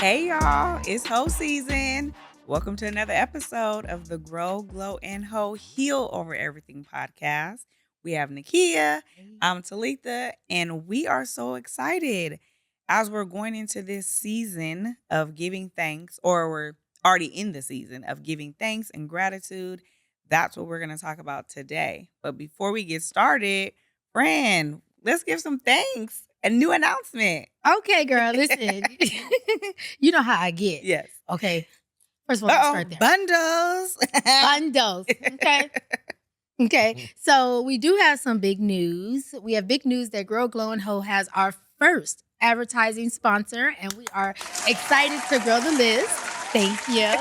Hey y'all, it's Ho season. Welcome to another episode of the Grow, Glow, and Ho Heal Over Everything podcast. We have Nakia, I'm Talitha, and we are so excited as we're going into this season of giving thanks, or we're already in the season of giving thanks and gratitude. That's what we're going to talk about today. But before we get started, friend, let's give some thanks. A new announcement. Okay, girl, listen. You know how I get. Yes. Okay. First of all, let's start there. Bundles. Bundles. Okay. Okay. So we do have some big news. We have big news that Grow, Glow, and Ho has our first advertising sponsor, and we are excited to grow the list. Thank you.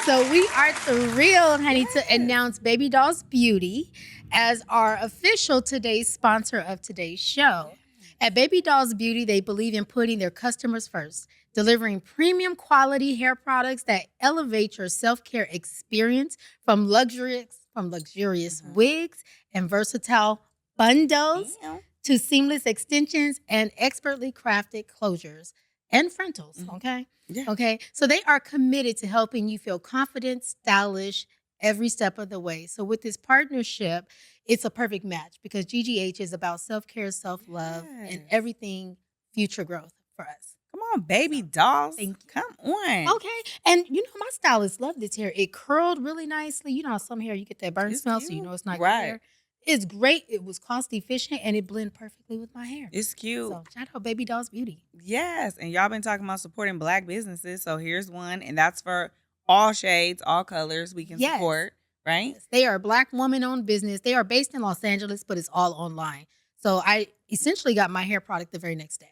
So we are thrilled, honey, to announce Baby Dolls Beauty as our official today's sponsor of today's show. At Baby Dolls Beauty, they believe in putting their customers first, delivering premium quality hair products that elevate your self-care experience from luxurious wigs and versatile bundles to seamless extensions and expertly crafted closures and frontals, okay? Yeah. Okay, so they are committed to helping you feel confident, stylish, every step of the way. So with this partnership, it's a perfect match because GGH is about self-care, self-love, and everything future growth for us. Come on, baby dolls. Thank you. Come on. Okay. And you know, my stylists love this hair. It curled really nicely. You know how some hair you get that burn smell, so you know it's not good hair. It's great. It was cost efficient and it blended perfectly with my hair. It's cute. So shout out Baby Dolls Beauty. Yes. And y'all been talking about supporting Black businesses. So here's one. And that's for all shades, all colors we can support, right? Yes. They are a Black woman-owned business. They are based in Los Angeles, but it's all online. So I essentially got my hair product the very next day.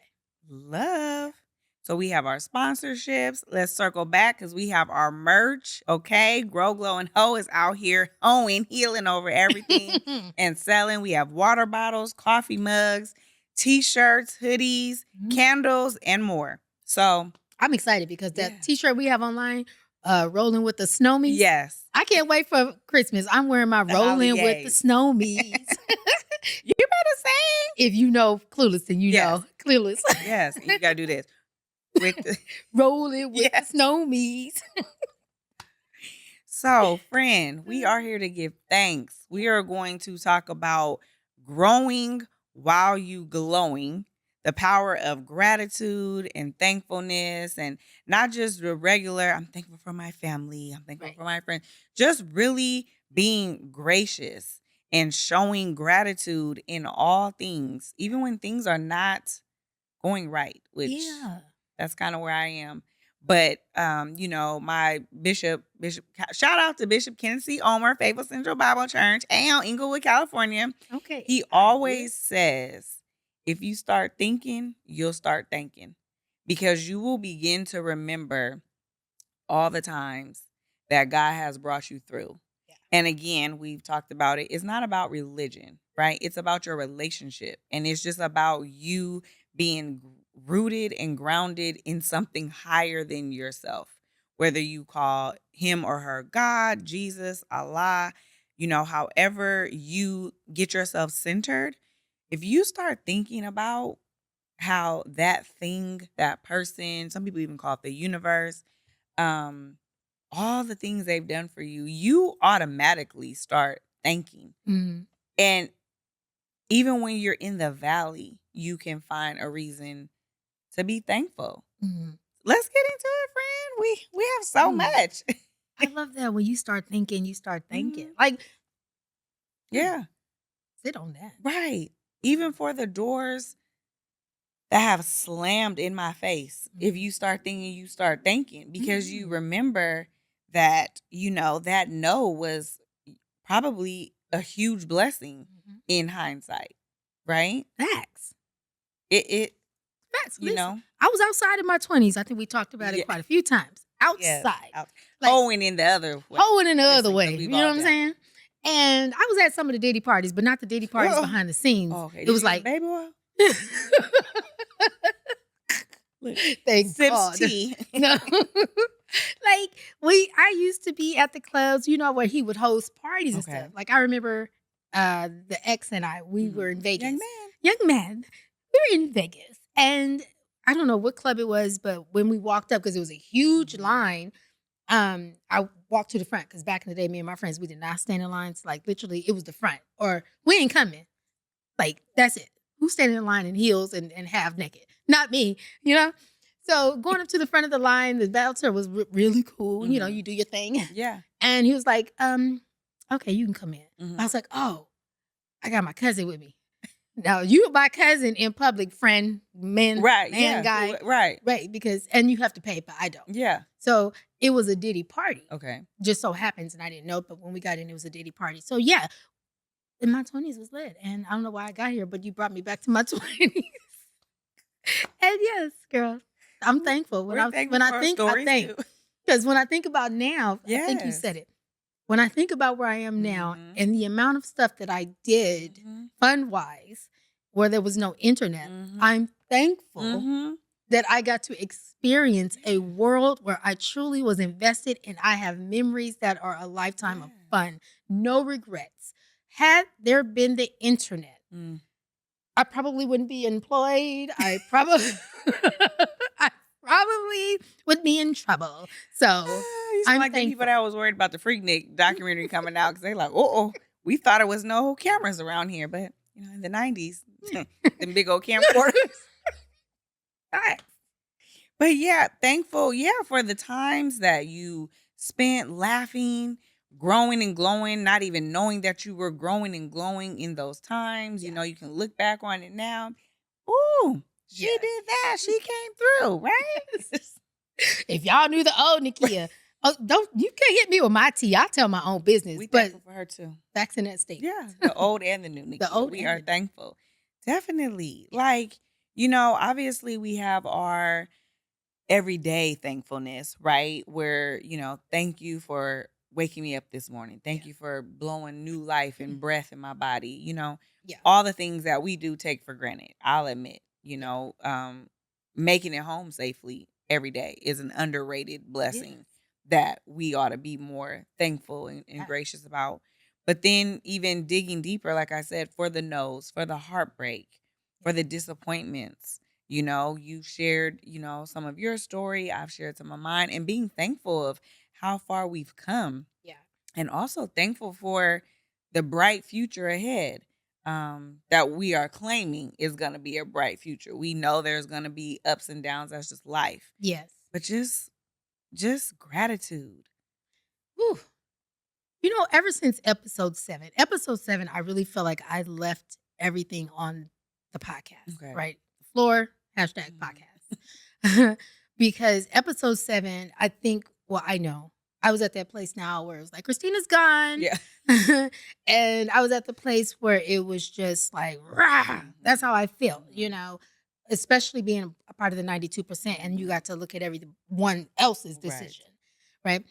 Love. So we have our sponsorships. Let's circle back because we have our merch, okay? Grow, Glow, and Ho is out here hoeing, healing over everything and selling. We have water bottles, coffee mugs, T-shirts, hoodies, candles, and more. So I'm excited because that T-shirt we have online, Rolling with the Snowmies. Yes. I can't wait for Christmas. I'm wearing my Rolling with the Snowmies. You better sing. If you know Clueless, then you know Clueless. Yes, you got to do this. With the Rolling with the Snowmies. So, friend, we are here to give thanks. We are going to talk about growing while you glowing, the power of gratitude and thankfulness, and not just the regular, I'm thankful for my family, I'm thankful for my friends, just really being gracious and showing gratitude in all things, even when things are not going right, which that's kind of where I am. But, you know, my bishop, shout out to Bishop Kenneth C. Omer, Faithful Central Bible Church, and Inglewood, California. Okay. He always says, if you start thinking, you'll start thanking, because you will begin to remember all the times that God has brought you through. Yeah. And again, we've talked about it. It's not about religion, right? It's about your relationship. And it's just about you being rooted and grounded in something higher than yourself, whether you call him or her God, Jesus, Allah, you know, however you get yourself centered. If you start thinking about how that thing, that person, some people even call it the universe, all the things they've done for you, you automatically start thanking. And even when you're in the valley, you can find a reason to be thankful. Let's get into it, friend. We have so much. I love that when you start thinking, you start thanking. Like, sit on that. Right. Even for the doors that have slammed in my face, if you start thinking, you start thanking, because you remember that, you know, that no was probably a huge blessing in hindsight, right? Facts. Facts. You know, I was outside in my 20s. I think we talked about it quite a few times. Outside. Like, hoeing in the other way. Hoeing in the other way. You know what I'm saying? And I was at some of the Diddy parties, but not the Diddy parties behind the scenes. Okay. It was like baby oil. Thank God. Tea. No. Like I used to be at the clubs, you know, where he would host parties and stuff. Like I remember the ex and I, we were in Vegas. Young man. We were in Vegas. And I don't know what club it was, but when we walked up, because it was a huge line, I walked to the front because back in the day, me and my friends, we did not stand in lines. Like literally, it was the front or we ain't coming. Like that's it. Who's standing in line in heels and half naked? Not me, you know. So going up to the front of the line, the bouncer was really cool. You know, you do your thing. Yeah. And he was like, okay, you can come in. Mhm. I was like, oh, I got my cousin with me. Now you my cousin in public, friend, man, Right. man, Yeah. guy, Right. right? Because and you have to pay, but I don't. Yeah. So it was a Diddy party. Okay. Just so happens, and I didn't know, but when we got in, it was a Diddy party. So yeah, in my 20s was lit, and I don't know why I got here, but you brought me back to my 20s. And yes, girl, I'm thankful. We're thankful When I for our think, I stories think. too. Because when I think about now, I think you Yes. said it. When I think about where I am now Mhm. and the amount of stuff that I did Mhm. fun-wise, where there was no internet, Mhm. I'm thankful Mhm. that I got to experience a world where I truly was invested and I have memories that are a lifetime of fun. No regrets. Had there been the internet, Mm. I probably wouldn't be employed. I probably I probably would be in trouble. So You sound I'm like the people thankful. that was worried about the Freaknik documentary coming out because they like, we thought it was no cameras around here, but in the 90s, them big old camcorders. Right. But yeah, thankful, for the times that you spent laughing, growing and glowing, not even knowing that you were growing and glowing in those times. Yeah. You can look back on it now. Ooh, she Yes. did that. She came through, right? If y'all knew the old Nakia, you can't hit me with my tea. I tell my own business. We but thankful for her too. facts in that statement. Yeah, the old and the new Nikki. The old We and are the new. thankful. Definitely. Like, obviously we have our everyday thankfulness, right? Where, thank you for waking me up this morning. Thank you for blowing new life and breath in my body. Yeah. All the things that we do take for granted. I'll admit, making it home safely every day is an underrated blessing that we ought to be more thankful and gracious about. But then even digging deeper, like I said, for the no's, for the heartbreak, for the disappointments, you've shared, some of your story. I've shared some of mine, and being thankful of how far we've come. Yeah. And also thankful for the bright future ahead, that we are claiming is going to be a bright future. We know there's going to be ups and downs. That's just life. Yes. But just gratitude. Whew. Ever since episode 7, I really feel like I left everything on the podcast, Okay. right? The floor, hashtag podcast. Because episode 7, I think, I know. I was at that place now where it was like, Christina's gone. Yeah. And I was at the place where it was just like, rah. That's how I felt, especially being a part of the 92%. And you got to look at everyone else's decision, right?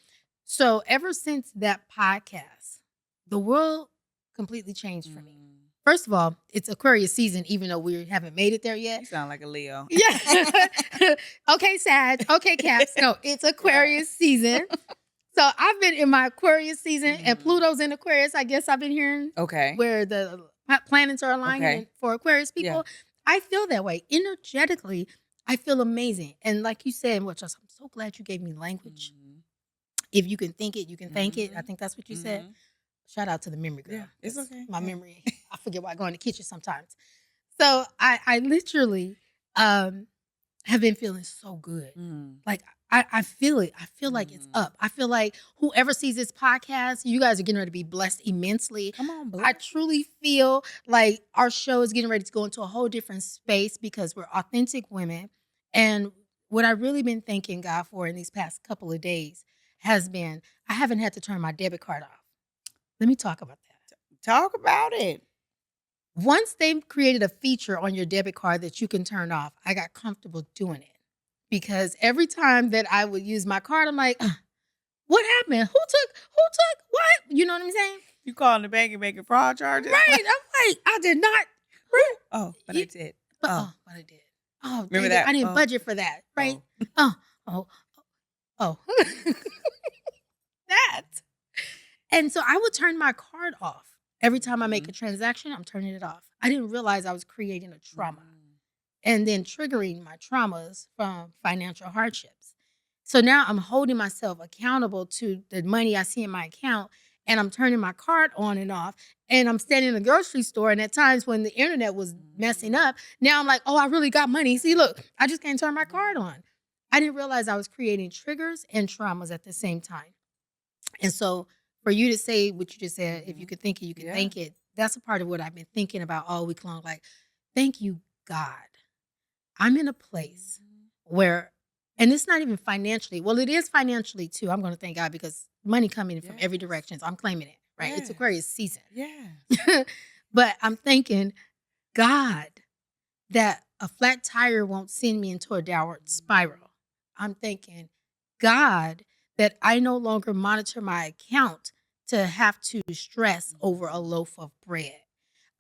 So ever since that podcast, the world completely changed for me. First of all, it's Aquarius season, even though we haven't made it there yet. You sound like a Leo. Yeah. Okay, Sag. Okay, Caps. No, it's Aquarius season. So I've been in my Aquarius season, and Pluto's in Aquarius. I guess I've been hearing where the planets are aligning for Aquarius people. Yeah. I feel that way. Energetically, I feel amazing. And like you said, which I'm so glad you gave me language. If you can think it, you can thank it. I think that's what you said. Shout out to the memory girl. Yeah, it's okay. My memory, I forget why I go in the kitchen sometimes. So I literally have been feeling so good. Like I feel it. I feel like it's up. I feel like whoever sees this podcast, you guys are getting ready to be blessed immensely. Come on, bless. I truly feel like our show is getting ready to go into a whole different space because we're authentic women. And what I've really been thanking God for in these past couple of days has been I haven't had to turn my debit card off. Let me talk about that. Talk about it. Once they created a feature on your debit card that you can turn off, I got comfortable doing it. Because every time that I would use my card, I'm like, what happened? Who took what? You know what I'm saying? You calling the bank and making fraud charges? Right. I'm like, I did not. Oh, but I did. But I did. Oh, remember that? I didn't budget for that, right? Oh. That. And so I would turn my card off. Every time I make a transaction, I'm turning it off. I didn't realize I was creating a trauma. and then triggering my traumas from financial hardships. So now I'm holding myself accountable to the money I see in my account, and I'm turning my card on and off, and I'm standing in the grocery store, and at times when the internet was messing up, now I'm like, "Oh, I really got money. See, look, I just can't turn my card on." I didn't realize I was creating triggers and traumas at the same time. And so for you to say what you just said, if you could think it, you could Yeah. thank it. That's a part of what I've been thinking about all week long. Like, thank you, God. I'm in a place where, and it's not even financially. Well, it is financially too. I'm going to thank God because money coming from every Yes. direction. So I'm claiming it, right? It's Yes. Aquarius season. Yes. But I'm thanking God that a flat tire won't send me into a downward spiral. I'm thinking, God, that I no longer monitor my account to have to stress over a loaf of bread.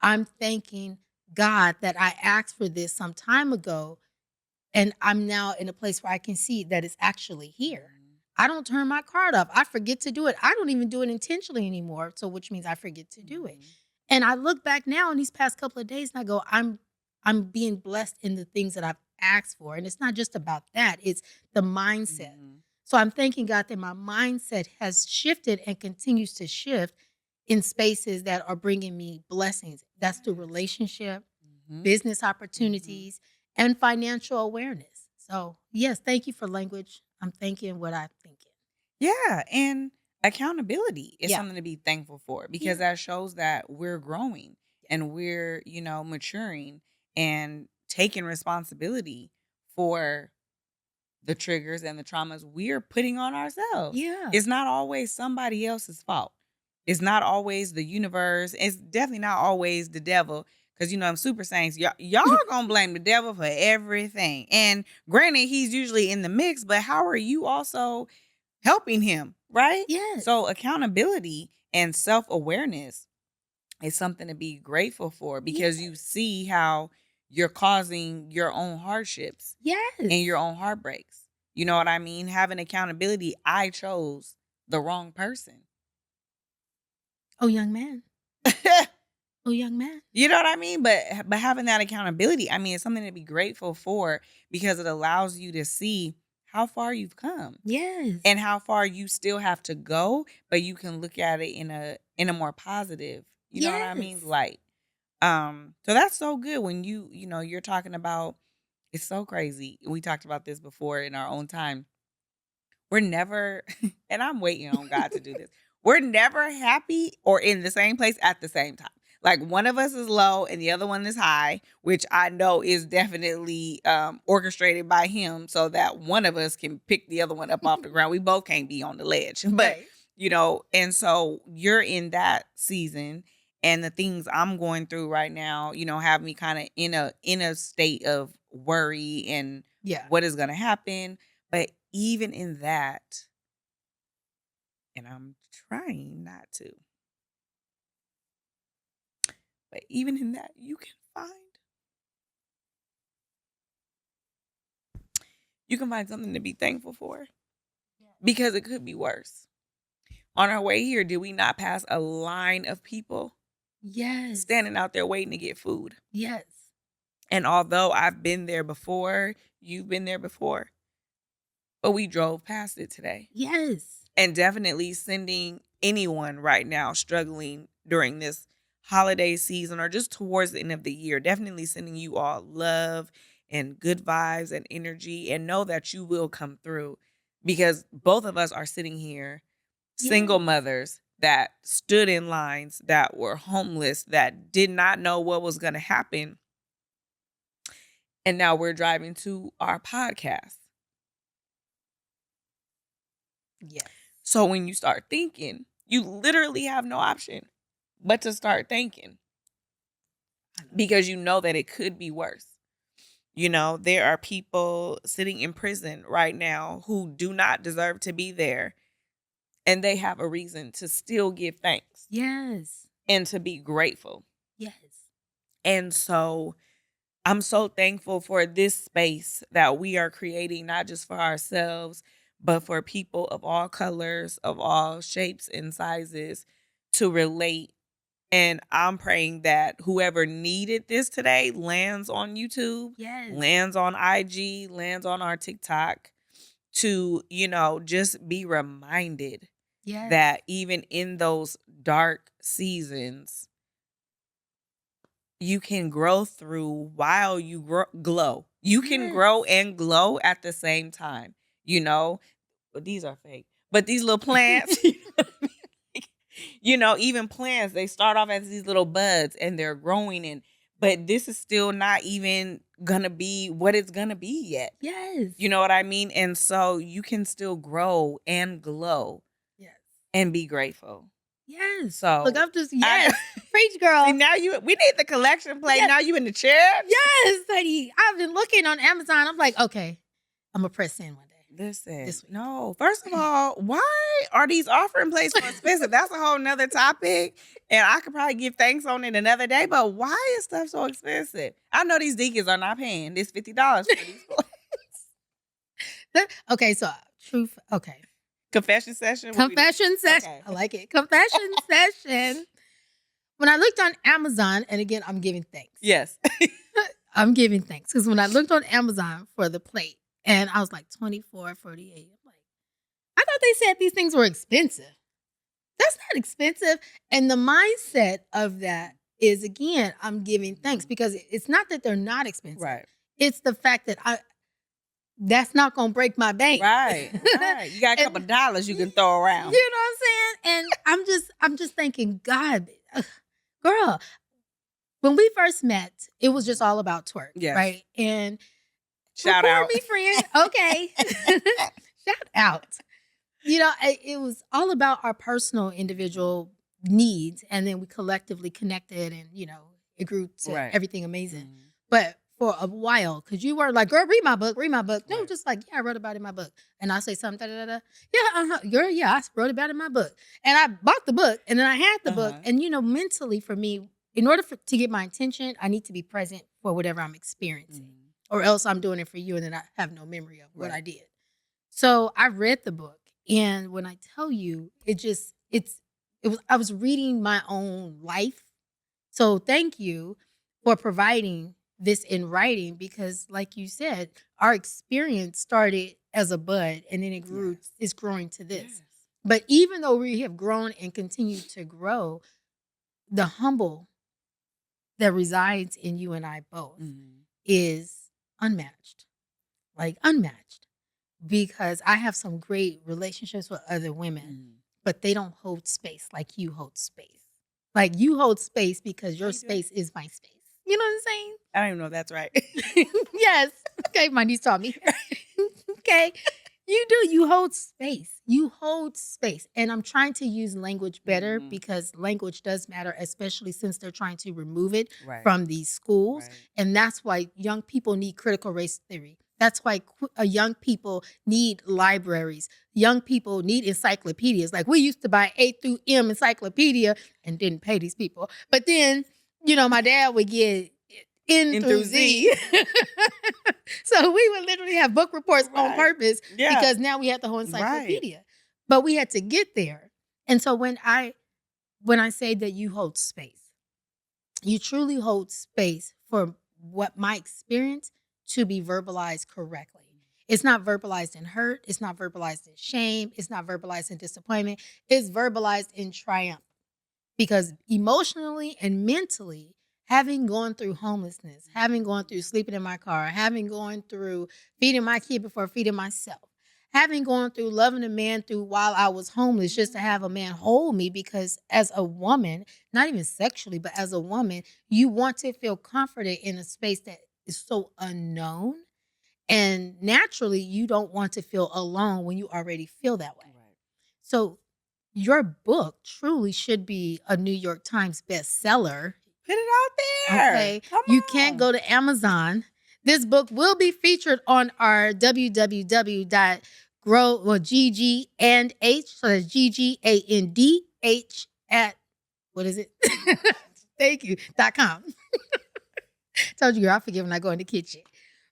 I'm thanking God that I asked for this some time ago, and I'm now in a place where I can see that it's actually here. I don't turn my card off. I forget to do it. I don't even do it intentionally anymore. So which means I forget to do it. And I look back now in these past couple of days and I go, I'm being blessed in the things that I've asked for. And it's not just about that, it's the mindset. So I'm thanking God that my mindset has shifted and continues to shift in spaces that are bringing me blessings. That's through relationship, business opportunities, and financial awareness. So, yes, thank you for language. I'm thinking what I'm thinking. Yeah, and accountability is Yeah. something to be thankful for because that shows that we're growing and we're, maturing and taking responsibility for the triggers and the traumas we're putting on ourselves. Yeah. It's not always somebody else's fault. It's not always the universe. It's definitely not always the devil. Because, I'm super saints. Y'all gonna blame the devil for everything. And granted, he's usually in the mix, but how are you also helping him, right? Yes. So accountability and self-awareness is something to be grateful for because you see how you're causing your own hardships Yes. and your own heartbreaks. You know what I mean? Having accountability, I chose the wrong person. Oh, young man. Oh, young man. You know what I mean? But having that accountability, I mean, it's something to be grateful for because it allows you to see how far you've come. Yes. And how far you still have to go, but you can look at it in a more positive, you know what I mean, Yes. light. So that's so good when you're talking about it's so crazy. We talked about this before in our own time. We're never, and I'm waiting on God to do this. We're never happy or in the same place at the same time. Like one of us is low and the other one is high, which I know is definitely orchestrated by him so that one of us can pick the other one up off the ground. We both can't be on the ledge. But, and so you're in that season and the things I'm going through right now, have me kind of in a state of worry and what is going to happen. But even in that, and I'm trying not to, but even in that, you can find something to be thankful for because it could be worse. On our way here, did we not pass a line of people standing out there waiting to get food? Yes. And although I've been there before, you've been there before, but we drove past it today. Yes. And definitely sending anyone right now struggling during this holiday season or just towards the end of the year, definitely sending you all love and good vibes and energy and know that you will come through because both of us are sitting here, single mothers that stood in lines, that were homeless, that did not know what was going to happen. And now we're driving to our podcast. Yes. So when you start thinking, you literally have no option but to start thinking because you know that it could be worse. There are people sitting in prison right now who do not deserve to be there, and they have a reason to still give thanks. Yes. And to be grateful. Yes. And so I'm so thankful for this space that we are creating, not just for ourselves, but for people of all colors, of all shapes and sizes to relate And I'm praying that whoever needed this today lands on YouTube, Yes. lands on IG, lands on our TikTok to, just be reminded Yes. that even in those dark seasons, you can grow through while you glow. You can grow and glow at the same time, But these are fake. But these little plants, even plants, they start off as these little buds and they're growing but this is still not even gonna be what it's gonna be yet. Yes. You know what I mean? And so you can still grow and glow. Yes. And be grateful. Yes. So look, I'm just preach, girl. See, now we need the collection plate. Yes. Now you in the chair. Yes, honey. I've been looking on Amazon. I'm like, okay, I'm gonna press in one day. Listen, This week. no. First of all, why are these offering plates so expensive? That's a whole nother topic. And I could probably give thanks on it another day. But why is stuff so expensive? I know these deacons are not paying this $50 for these plates. Okay, so truth. Okay. Confession session. Confession session. Okay. I like it. Confession session. When I looked on Amazon, and again, I'm giving thanks. Yes. I'm giving thanks. Because when I looked on Amazon for the plate, and I was like $24.48. I'm like, I thought they said these things were expensive. That's not expensive. And the mindset of that is, again, I'm giving thanks because it's not that they're not expensive. Right. It's the fact that that's not gonna break my bank. Right. You got a couple dollars you can throw around. You know what I'm saying? And I'm just thinking, God, girl, when we first met, it was just all about twerk. Yes. Right. And shout out. Me, friend. Okay. Shout out. It was all about our personal individual needs. And then we collectively connected and, it grew to everything amazing. Mm-hmm. But for a while, because you were like, girl, read my book. No, right. Just like, yeah, I wrote about it in my book. And I say something, da-da-da-da. Yeah, girl, yeah, I wrote about it in my book. And I bought the book and then I had the book. And, mentally for me, in order to get my attention, I need to be present for whatever I'm experiencing. Mm-hmm. Or else I'm doing it for you and then I have no memory of what I did. So I read the book. And when I tell you, I was reading my own life. So thank you for providing this in writing because, like you said, our experience started as a bud and then it grew. Yes. It's growing to this. Yes. But even though we have grown and continue to grow, the humble that resides in you and I both is unmatched. Like unmatched. Because I have some great relationships with other women, but they don't hold space like you hold space. Like you hold space because your space is my space. You know what I'm saying? I don't even know if that's right. Yes. Okay, my niece taught me. Okay. You do. You hold space. You hold space. And I'm trying to use language better because language does matter, especially since they're trying to remove it from these schools. Right. And that's why young people need critical race theory. That's why young people need libraries. Young people need encyclopedias. Like we used to buy A through M encyclopedia and didn't pay these people. But then, my dad would get N through Z. So we would literally have book reports on purpose because now we had the whole encyclopedia. Right. But we had to get there. And so when I say that you hold space, you truly hold space for what my experience to be verbalized correctly. It's not verbalized in hurt. It's not verbalized in shame. It's not verbalized in disappointment. It's verbalized in triumph. Because emotionally and mentally, having gone through homelessness, having gone through sleeping in my car, having gone through feeding my kid before feeding myself, having gone through loving a man through while I was homeless just to have a man hold me because as a woman, not even sexually, but as a woman, you want to feel comforted in a space that is so unknown. And naturally, you don't want to feel alone when you already feel that way. Right. So your book truly should be a New York Times bestseller. Put it out there. Okay. You can't go to Amazon. This book will be featured on our GG and H. So that's GGANDH at, what is it? Thank you. .com. Told you, girl, I forget when I go in the kitchen.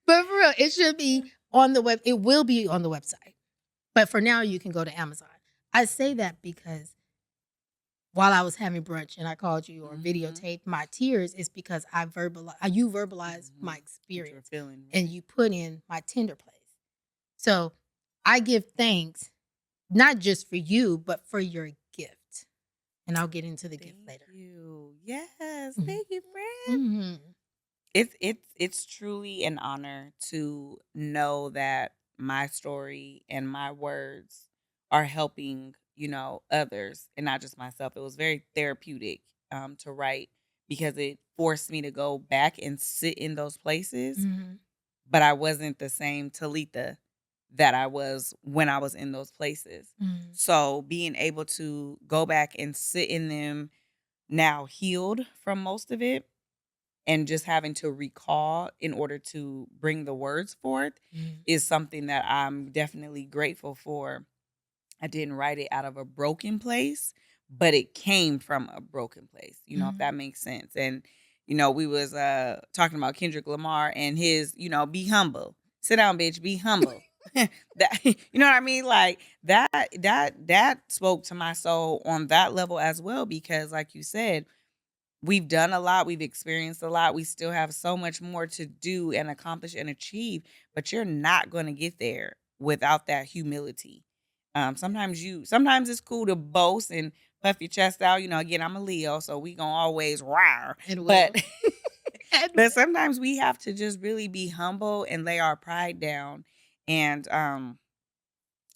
But for real, it should be on the web. It will be on the website. But for now, you can go to Amazon. I say that because while I was having brunch and I called you or Mhm. videotaped my tears is because you verbalized my Mhm. What you were experience feeling, and right? you put in my tender place. So I give thanks not just for you, but for your gift. And I'll get into the gift Thank later. you. Yes, Mhm. thank you, friend. Mhm. It's truly an honor to know that my story and my words are helping, others and not just myself. It was very therapeutic to write because it forced me to go back and sit in those places, Mhm. but I wasn't the same Talitha that I was when I was in those places. Mhm. So being able to go back and sit in them now healed from most of it and just having to recall in order to bring the words forth Mhm. is something that I'm definitely grateful for. I didn't write it out of a broken place, but it came from a broken place, if Mhm. that makes sense. And we was talking about Kendrick Lamar and his, be humble. Sit down, bitch, be humble. That you know what I mean? Like that spoke to my soul on that level as well because like you said, we've done a lot, we've experienced a lot, we still have so much more to do and accomplish and achieve, but you're not going to get there without that humility. Yes. Sometimes it's cool to boast and puff your chest out. Again, I'm a Leo, so we gonna always rawr. And But will. And but will. sometimes we have to just really be humble and lay our pride down and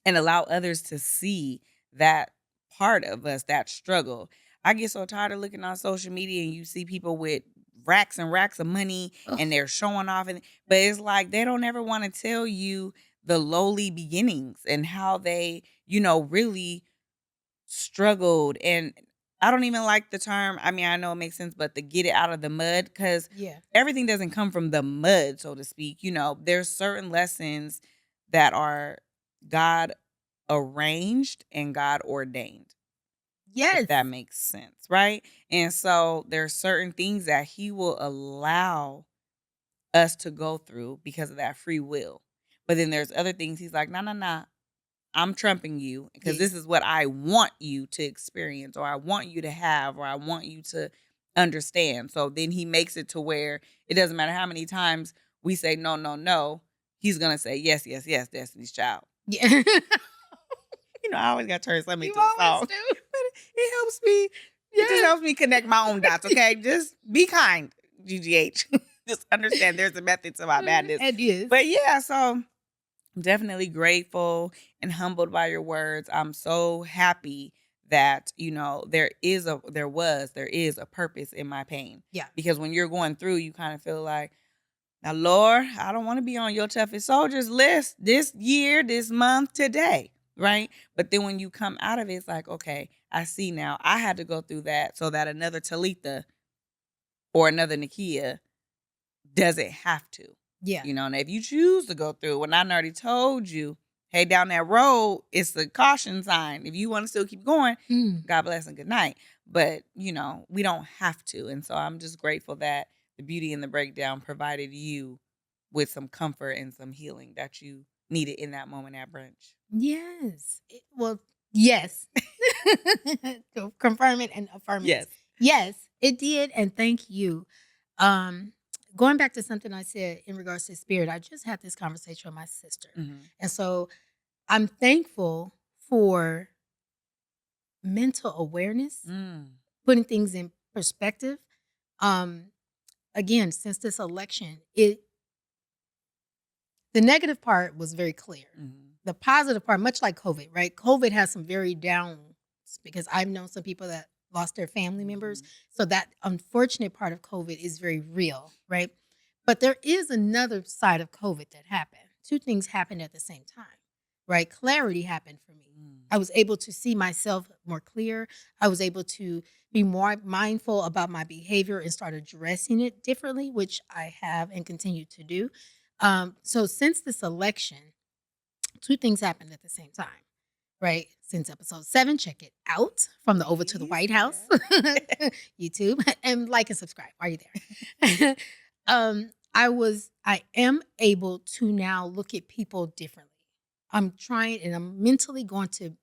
allow others to see that part of us, that struggle. I get so tired of looking on social media and you see people with racks and racks of money and Ugh. they're showing off but it's like they don't ever want to tell you the lowly beginnings and how they, really struggled. And I don't even like the term. I mean, I know it makes sense, but to get it out of the mud cuz Yeah. everything doesn't come from the mud, so to speak. There's certain lessons that are God arranged and God ordained, if Yes. that makes sense, right? And so there's certain things that he will allow us to go through because of that free will. But then there's other things he's like, "No, no, no. I'm trumping you because Yeah. this is what I want you to experience or I want you to have or I want you to understand." So then he makes it to where it doesn't matter how many times we say no, no, no, he's going to say yes, yes, yes, Destiny's Child. Yeah. I always got to turn something You into a always song. do. But it helps me. It just Yes. helps me connect my own dots, okay? Just be kind, GGH. Just understand there's a method to my madness. And yes. But yeah, so I'm definitely grateful and humbled by your words. I'm so happy that, there is a purpose in my pain. Yeah. Because when you're going through, you kind of feel like, now, Lord, I don't want to be on your toughest soldiers list this year, this month, today, right? But then when you come out of it, it's like, okay, I see now. I had to go through that so that another Talitha or another Nakia doesn't have to. Yeah. And if you choose to go through, when I already told you, hey, down that road, it's a caution sign. If you want to still keep going, Mm. God bless and good night. But, we don't have to. And so I'm just grateful that the beauty and the breakdown provided you with some comfort and some healing that you needed in that moment at brunch. Yes. Well, yes. To confirm it and affirm it. Yes. Yes, it did. And thank you. Um, Going back to something I said in regards to spirit, I just had this conversation with my sister. Hmm. And so I'm thankful for mental awareness, Mm. putting things in perspective. Um, Again, since this election, the negative part was very clear. Hmm. The positive part, much like COVID, right? COVID has some very downs because I've known some people that lost their family members. Hmm. So that unfortunate part of COVID is very real, right? But there is another side of COVID that happened. Two things happened at the same time, right? Clarity happened for me. Mm. I was able to see myself more clear. I was able to be more mindful about my behavior and start addressing it differently, which I have and continue to do. So since this election, two things happened at the same time, right? Since episode 7, check it out from the Over to the Please. White House Yes. YouTube and like and subscribe. Are you there? I am able to now look at people differently. I'm trying and I'm mentally going to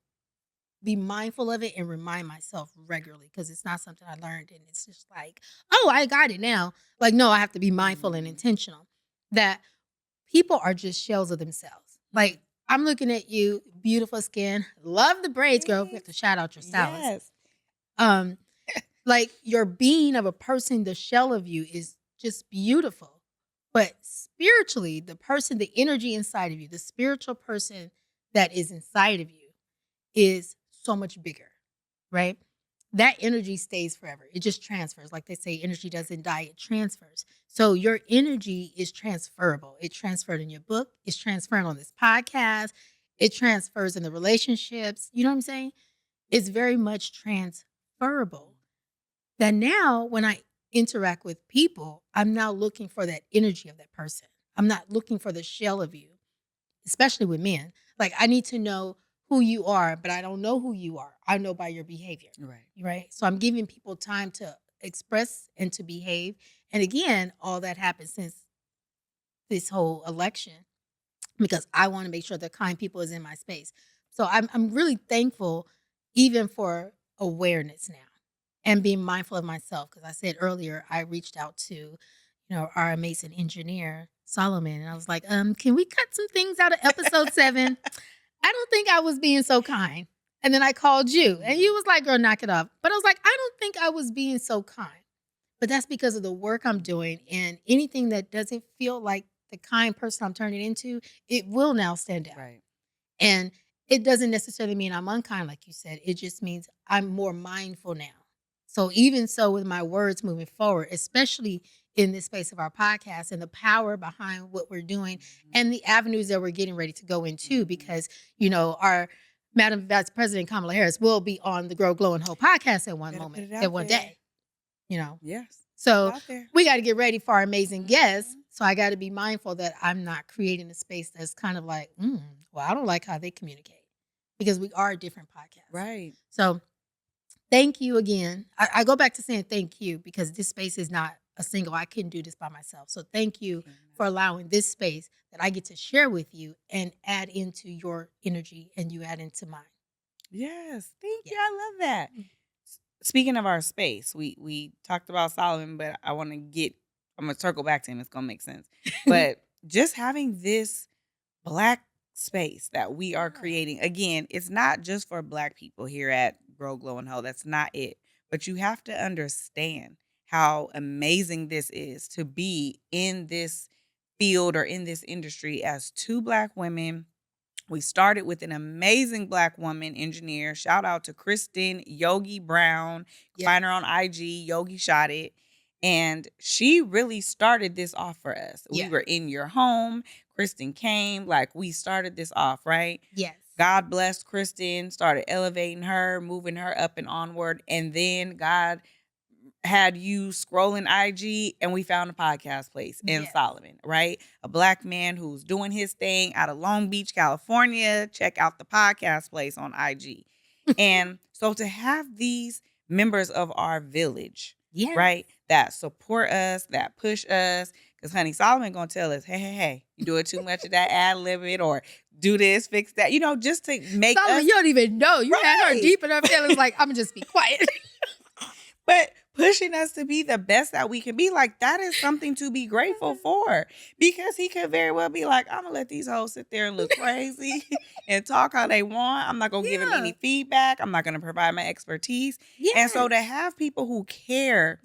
be mindful of it and remind myself regularly because it's not something I learned and it's just like, oh, I got it now. Like, no, I have to be mindful and intentional that people are just shells of themselves. Like, I'm looking at you, beautiful skin, love the braids, girl. We have to shout out your stylist. Yes. Um, like your being of a person, the shell of you is just beautiful. But spiritually, the person, the energy inside of you, the spiritual person that is inside of you is so much bigger, right? That energy stays forever. It just transfers. Like they say, energy doesn't die, it transfers. So your energy is transferable. It transferred in your book, it's transferring on this podcast, it transfers in the relationships. You know what I'm saying? It's very much transferable. That now when I interact with people, I'm now looking for that energy of that person. I'm not looking for the shell of you, especially with men. Like I need to know who you are, but I don't know who you are. I know by your behavior. Right. Right. So I'm giving people time to express and to behave. And again, all that happened since this whole election because I want to make sure the kind people is in my space. So I'm really thankful even for awareness now and being mindful of myself. Because I said earlier, I reached out to, our amazing engineer, Solomon, and I was like, can we cut some things out of episode 7? I don't think I was being so kind. And then I called you and you was like, girl, knock it off. But I was like, I don't think I was being so kind. But that's because of the work I'm doing, and anything that doesn't feel like the kind person I'm turning into, it will now stand out. Right. And it doesn't necessarily mean I'm unkind, like you said. It just means I'm more mindful now. So even so with my words moving forward, especially in this space of our podcast and the power behind what we're doing and the avenues that we're getting ready to go into, because, our Madam Vice President Kamala Harris will be on the Grow, Glow, and Hope podcast at one moment, at one day, Yes. So we got to get ready for our amazing guests. So I got to be mindful that I'm not creating a space that's kind of like, well, I don't like how they communicate because we are a different podcast. Right. So thank you again. I go back to saying thank you because this space is not a single. I couldn't do this by myself. So thank you for allowing this space that I get to share with you and add into your energy and you add into mine. Yes. Thank you. I love that. Speaking of our space, we talked about Solomon, but I'm going to circle back to him. It's going to make sense. But just having this Black space that we are creating, again, it's not just for Black people here at Grow, Glow, and Hope. That's not it. But you have to understand how amazing this is to be in this field or in this industry as 2 Black women. We started with an amazing Black woman engineer. Shout out to Kristen Yogi Brown. Find her on IG, Yogi Shot It. And she really started this off for us. We were in your home. Kristen came. Like, we started this off, right? Yes. God blessed Kristen, started elevating her, moving her up and onward. And then God had you scrolling IG and we found a podcast place in Solomon, right? A Black man who's doing his thing out of Long Beach, California. Check out the podcast place on IG. And so to have these members of our village, right, that support us, that push us, because honey, Solomon gonna tell us, hey, you doing too much of that ad-libbing or do this, fix that, just to make Solomon, you don't even know. You had her deep in her feelings like, I'm gonna just be quiet. But pushing us to be the best that we can be, like, that is something to be grateful for. Because he could very well be like, I'm going to let these hoes sit there and look crazy and talk how they want. I'm not going to give them any feedback. I'm not going to provide my expertise. And so to have people who care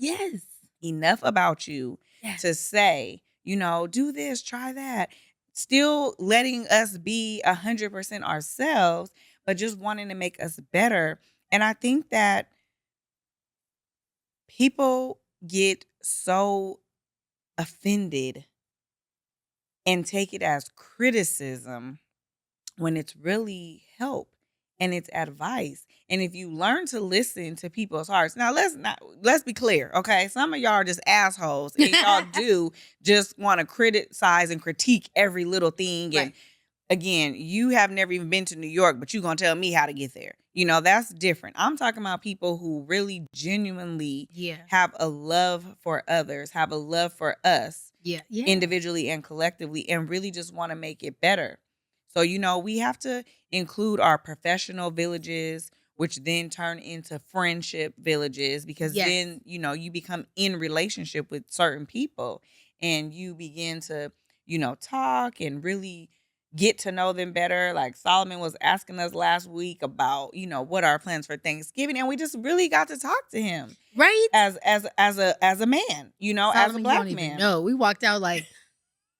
enough about you to say, do this, try that, still letting us be 100% ourselves, but just wanting to make us better. And I think that people get so offended and take it as criticism when it's really help and it's advice. And if you learn to listen to people's hearts, now let's be clear, okay? Some of y'all are just assholes and y'all do just want to criticize and critique every little thing. And again, you have never even been to New York, but you're going to tell me how to get there. That's different. I'm talking about people who really genuinely have a love for others, have a love for us individually and collectively, and really just want to make it better. So, we have to include our professional villages. which then turn into friendship villages because Yes. then, you become in relationship with certain people and you begin to, talk and really get to know them better. Like Solomon was asking us last week about, what our plans for Thanksgiving, and we just really got to talk to him Right? as a man, as a Solomon, you don't black even man. know. We walked out like,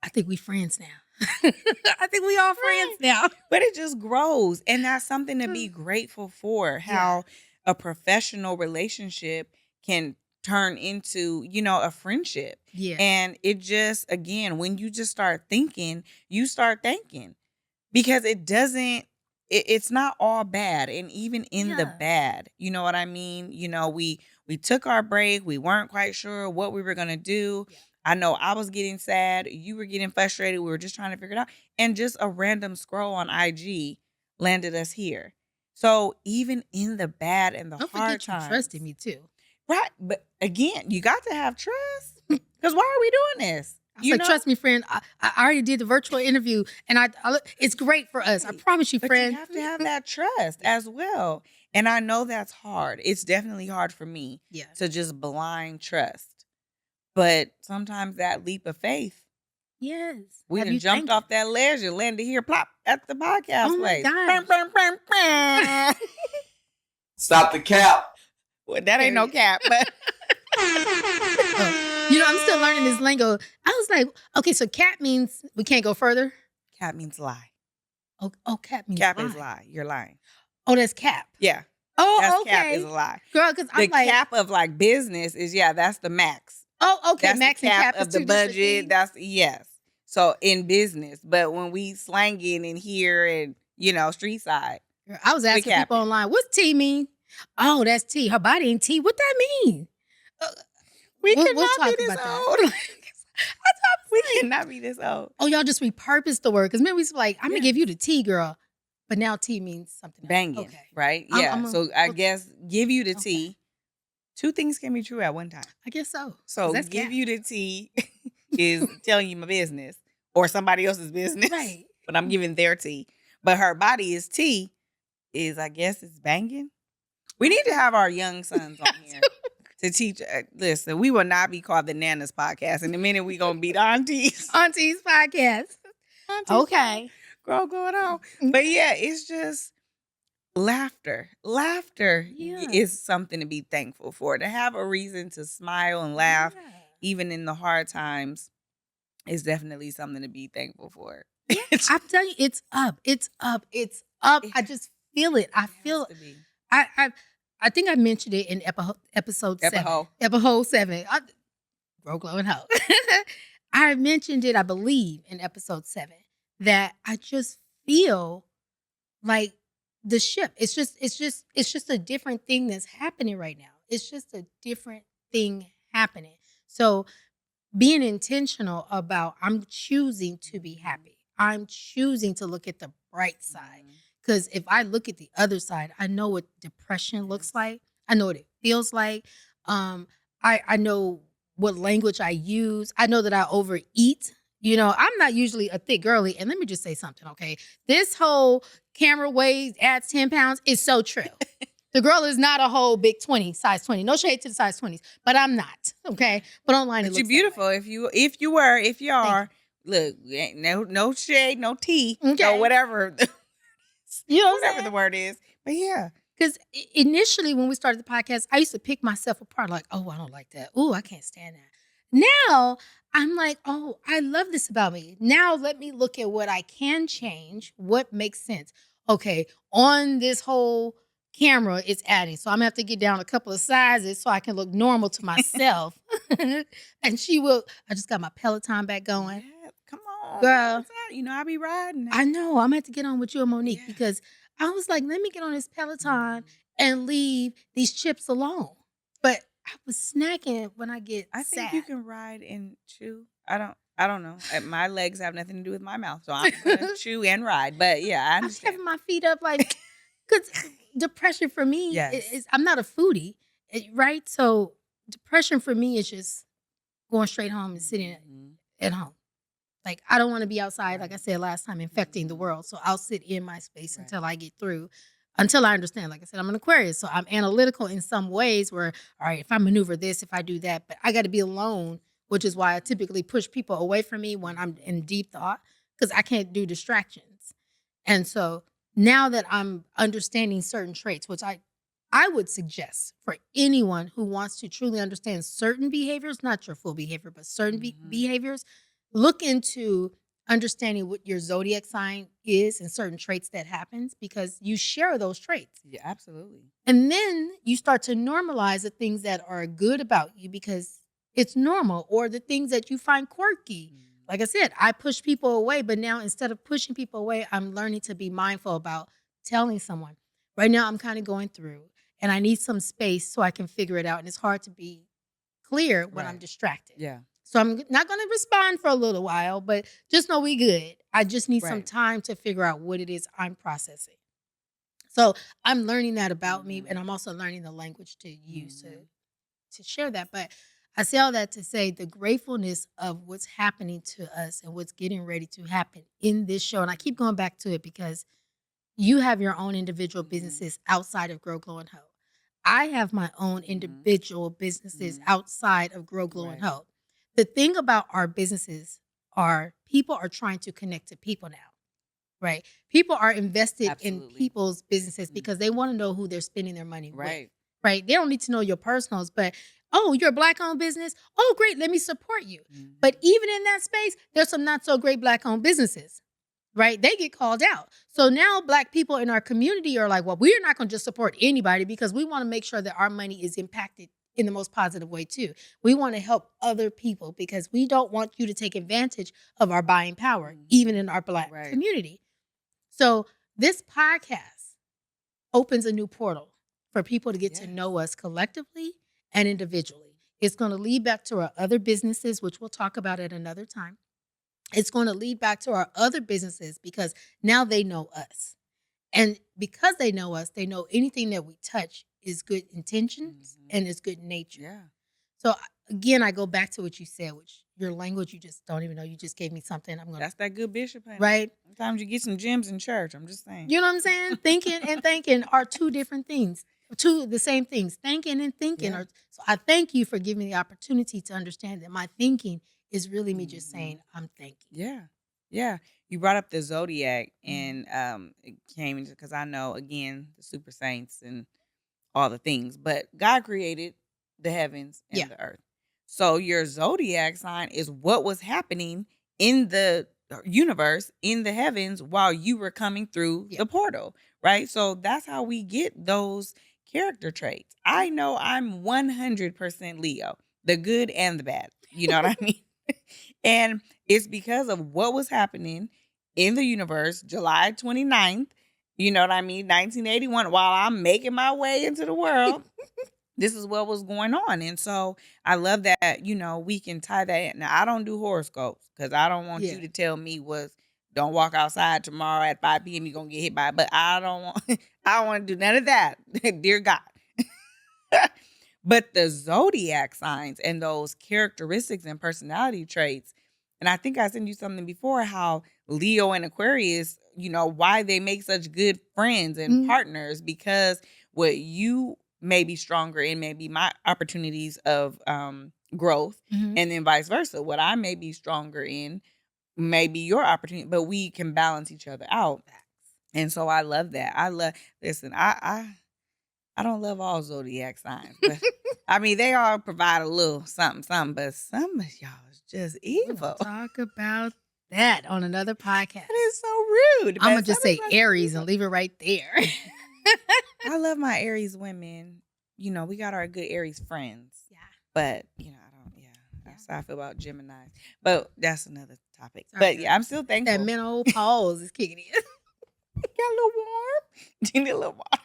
I think we friends now. I think we all friends now. But it just grows. And that's something to be grateful for, how a professional relationship can turn into, a friendship. Yeah. And it just, again, when you just start thinking, you start thinking because it's not all bad. And even in the bad, you know what I mean? We took our break. We weren't quite sure what we were going to do. Yeah. I know I was getting sad. You were getting frustrated. We were just trying to figure it out. And just a random scroll on IG landed us here. So even in the bad and the Don't hard forget you times. trusted me too. Right. But again, you got to have trust. Because why are we doing this? I was like, trust me, friend. I already did the virtual interview, and it's great for us. I promise you, But friend. you have to have that trust as well. And I know that's hard. It's definitely hard for me to just blind trust. But sometimes that leap of faith. Yes. We done jumped off that ledge and landed here plop at the podcast place. Oh my God. Stop the cap. Well, that ain't no cap, but I'm still learning this lingo. I was like, okay, so cap means we can't go further. Cap means lie. Oh, cap means cap lie. is lie. You're lying. Oh, that's cap. Yeah. Oh, that's okay. Cap is a lie. Girl, because the cap of like business is that's the max. Oh, okay. That's max the cap and cap of the budget. That's yes. So in business, but when we slanging in here and street side, girl, I was asking people online, what's T mean? Oh, that's T. Her body ain't T. What that mean? We'll talk be this old. We cannot be this old. Oh, y'all just repurposed the word because maybe it's like I'm gonna give you the T, girl, but now T means something else. Banging, okay. Right? Yeah. So I guess give you the T. Two things can be true at one time. I guess so. So give you the T is telling you my business or somebody else's business, right? But I'm giving their T. But her body is T. Is I guess it's banging. We need to have our young sons on here. To teach, listen, we will not be called the Nanas podcast. In a minute, we gonna be the aunties. Aunties podcast. Okay, girl, going on. But yeah, it's just laughter. Laughter is something to be thankful for. To have a reason to smile and laugh, even in the hard times, is definitely something to be thankful for. I'm telling you, it's up. It's up. It's up. I just feel it. I feel. I think I mentioned it in episode 7. Episode 7. Broke low and hoe. I mentioned it, I believe, in episode 7 that I just feel like the ship. It's just a different thing that's happening right now. It's just a different thing happening. So being intentional about I'm choosing to be happy. I'm choosing to look at the bright side. Because if I look at the other side, I know what depression looks like. I know what it feels like. I know what language I use. I know that I overeat. I'm not usually a thick girly. And let me just say something, okay? This whole camera adds 10 pounds is so true. The girl is not a whole big 20, size 20. No shade to the size 20s, but I'm not, okay? But online it looks you're beautiful. If you are, look, no shade, no tea, no whatever. Whatever the word is. But yeah. Because initially when we started the podcast, I used to pick myself apart like, oh, I don't like that. Oh, I can't stand that. Now I'm like, oh, I love this about me. Now let me look at what I can change, what makes sense. Okay, on this whole camera, it's adding. So I'm going to have to get down a couple of sizes so I can look normal to myself. And I just got my Peloton back going. Yeah, come on. Girl. I be riding. I know. I'm going to have to get on with you and Monique because I was like, let me get on this Peloton and leave these chips alone. But I was snacking when I get sad. I think you can ride and chew. I don't know. My legs have nothing to do with my mouth, so I'm gonna chew and ride. But yeah, I understand. I'm having my feet up like, because depression for me is I'm not a foodie, right? So depression for me is just going straight home and sitting at home. Like, I don't want to be outside, like I said last time, infecting the world. So I'll sit in my space until I get through. until I understand. Like I said, I'm an Aquarius, so I'm analytical in some ways where, all right, if I maneuver this, if I do that, but I got to be alone, which is why I typically push people away from me when I'm in deep thought because I can't do distractions. And so now that I'm understanding certain traits, which I would suggest for anyone who wants to truly understand certain behaviors, not your full behavior, but certain behaviors, look into understanding what your zodiac sign is and certain traits that happens because you share those traits. Yeah, absolutely. And then you start to normalize the things that are good about you because it's normal, or the things that you find quirky. Like I said, I push people away, but now instead of pushing people away, I'm learning to be mindful about telling someone. Right now, I'm kind of going through and I need some space so I can figure it out. And it's hard to be clear when I'm Right. distracted. Yeah. So I'm not going to respond for a little while, but just know we good. I just need some Right. time to figure out what it is I'm processing. So I'm learning that about me, and I'm also learning the language to use to share that. But I say all that to say the gratefulness of what's happening to us and what's getting ready to happen in this show. And I keep going back to it because you have your own individual businesses outside of Grow, Glow, and Hope. I have my own individual businesses outside of Grow, Glow, and Right. Hope. The thing about our businesses are people are trying to connect to people now, right? People are invested in Absolutely. people's businesses because they want to know who they're spending their money with, Right. right? They don't need to know your personals, but oh, you're a Black-owned business? Oh, great, let me support you. But even in that space, there's some not so great Black-owned businesses, right? They get called out. So now Black people in our community are like, well, we're not going to just support anybody because we want to make sure that our money is impacted in the most positive way too. We want to help other people because we don't want you to take advantage of our buying power, even in our Black Right. community. So this podcast opens a new portal for people to get to know us collectively and individually. It's going to lead back to our other businesses, which we'll talk about at another time. It's going to lead back to our other businesses because now they know us. And because they know us, they know anything that we touch is good intentions and is good nature. Yeah. So again, I go back to what you said, which your language, you just don't even know. You just gave me something. I'm going to, That's that good bishop, honey. right? Sometimes you get some gems in church. I'm just saying. You know what I'm saying? Thinking and thinking are two different things, two the same things. Thinking and thinking Yeah. are. So I thank you for giving me the opportunity to understand that my thinking is really me just saying I'm thinking. Yeah. Yeah. You brought up the zodiac and it came into because I know again the super saints and all the things, but God created the heavens and Yeah. the earth. So your zodiac sign is what was happening in the universe, in the heavens, while you were coming through Yeah. the portal, right? So that's how we get those character traits. I know I'm 100% Leo, the good and the bad. You know what I mean? And it's because of what was happening in the universe, July 29th, you know what I mean, 1981, while I'm making my way into the world. This is what was going on. And so I love that, we can tie that in. Now, I don't do horoscopes because I don't want you to tell me don't walk outside tomorrow at 5 p.m. You're going to get hit by it. But I don't want to do none of that. Dear God. But the zodiac signs and those characteristics and personality traits, and I think I sent you something before how Leo and Aquarius, why they make such good friends and partners, because what you may be stronger in may be my opportunities of growth, and then vice versa. What I may be stronger in may be your opportunity, but we can balance each other out. And so I love that. Listen, I don't love all zodiac signs, but I mean, they all provide a little something, but some of y'all is just evil. We'll talk about that on another podcast. That is so rude. I'm going to just say Aries and leave it right there. I love my Aries women. We got our good Aries friends. Yeah. But, that's how I feel about Gemini. But that's another topic. Sorry, but yeah, I'm still thankful. That menopause is kicking in. Got a little warm. You need a little warm.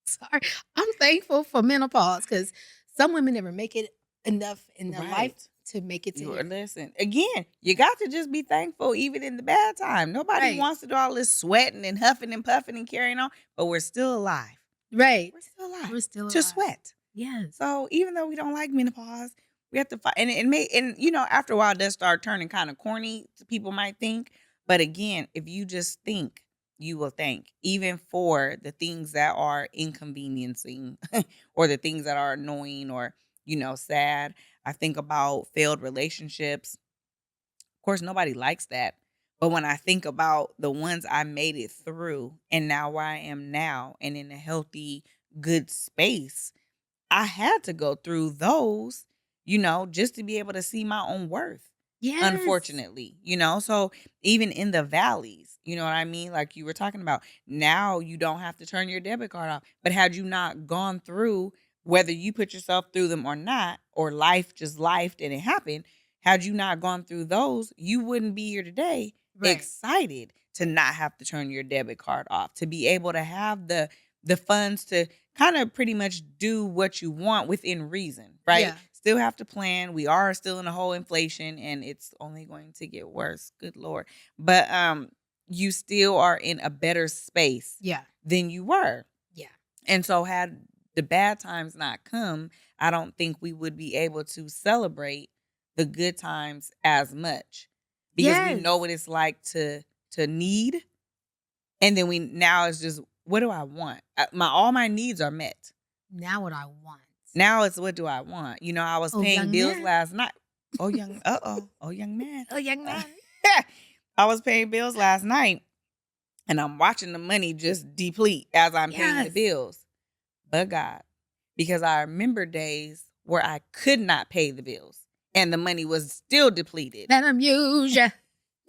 Sorry. I'm thankful for menopause because some women never make it enough in their life to make it to here. Listen, again, you got to just be thankful even in the bad time. Nobody wants to do all this sweating and huffing and puffing and carrying on, but we're still alive. Right. We're still alive. We're still alive. To sweat. Yes. So even though we don't like menopause, we have to fight. And after a while, it does start turning kind of corny, people might think. But again, if you just think you will thank, even for the things that are inconveniencing or the things that are annoying or, sad. I think about failed relationships. Of course, nobody likes that. But when I think about the ones I made it through and now where I am now and in a healthy, good space, I had to go through those, just to be able to see my own worth, Yes. unfortunately, So even in the valleys, you know what I mean? Like you were talking about, now you don't have to turn your debit card off. But had you not gone through, whether you put yourself through them or not, or life just lifed and it happened, had you not gone through those, you wouldn't be here today Right. excited to not have to turn your debit card off, to be able to have the funds to kind of pretty much do what you want within reason, right? Yeah. Still have to plan. We are still in a whole inflation and it's only going to get worse. Good Lord. But you still are in a better space Yeah. than you were. Yeah. And so had the bad times not come, I don't think we would be able to celebrate the good times as much. Because we know Yes. what it's like to need, and then we now it's just, what do I want? All my needs are met. Now what I want. Now it's, what do I want? I was Oh, paying young bills man. last night. Oh young, oh young man. Oh, young Uh, man. I was paying bills last night, and I'm watching the money just deplete as I'm paying the Yes. bills. But God, because I remember days where I could not pay the bills, and the money was still depleted. Let him use ya.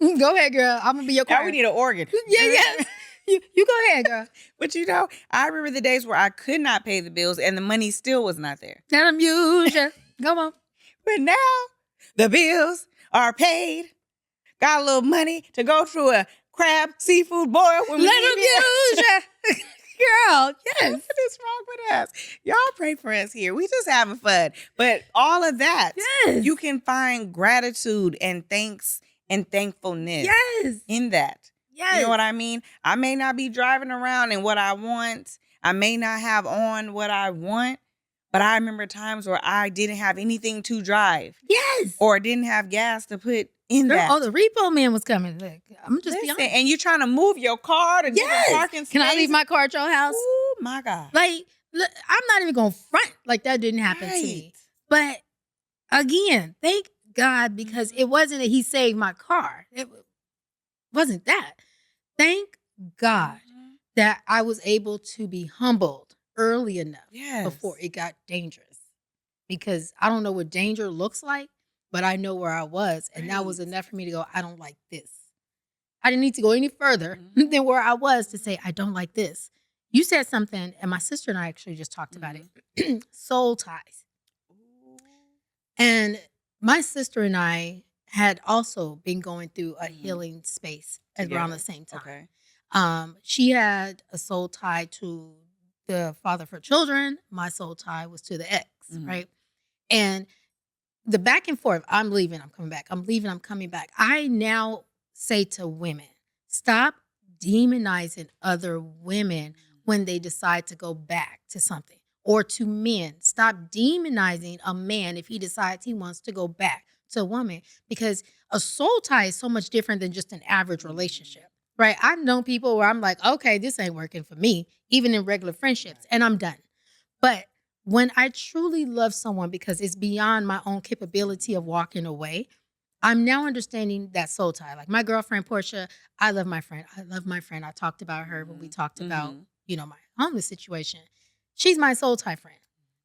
Go ahead, girl. I'm gonna be your Now choir. we need an organ. Yeah, yes. You go ahead, girl. But I remember the days where I could not pay the bills and the money still was not there. Let him use ya. Come on. But now the bills are paid. Got a little money to go to a crab seafood boil when we Let him leave here. use ya. Girl, yes. What is wrong with us? Y'all pray for us here. We just having fun. But all of that, Yes. you can find gratitude and thanks and thankfulness Yes. in that. Yes. You know what I mean? I may not be driving around in what I want. I may not have on what I want. But I remember times where I didn't have anything to drive. Yes. Or didn't have gas to put in Girl, that. oh, the repo man was coming. Look, I'm just be Listen, honest. and you're trying to move your car to different Yes. parking spaces. Can I leave my car at your house? Oh, my God. Like, look, I'm not even going to front like that didn't happen to me. But again, thank God, because it wasn't that he saved my car. It wasn't that. Thank God that I was able to be humbled early enough before it got dangerous. Because I don't know what danger looks like, but I know where I was. And that was enough for me to go, I don't like this. I didn't need to go any further than where I was to say, I don't like this. You said something, and my sister and I actually just talked about it. Soul ties. And my sister and I had also been going through a healing space around the same time. Okay. She had a soul tie to the father of her children. My soul tie was to the ex, right? And the back and forth, I'm leaving, I'm coming back. I'm leaving, I'm coming back. I now say to women, stop demonizing other women when they decide to go back to something. Or to men, stop demonizing a man if he decides he wants to go back to a woman. Because a soul tie is so much different than just an average relationship, right? I've known people where I'm like, okay, this ain't working for me, even in regular friendships, and I'm done. But when I truly love someone because it's beyond my own capability of walking away, I'm now understanding that soul tie. Like my girlfriend, Portia, I love my friend. I love my friend. I talked about her when we talked about, my homeless situation. She's my soul tie friend.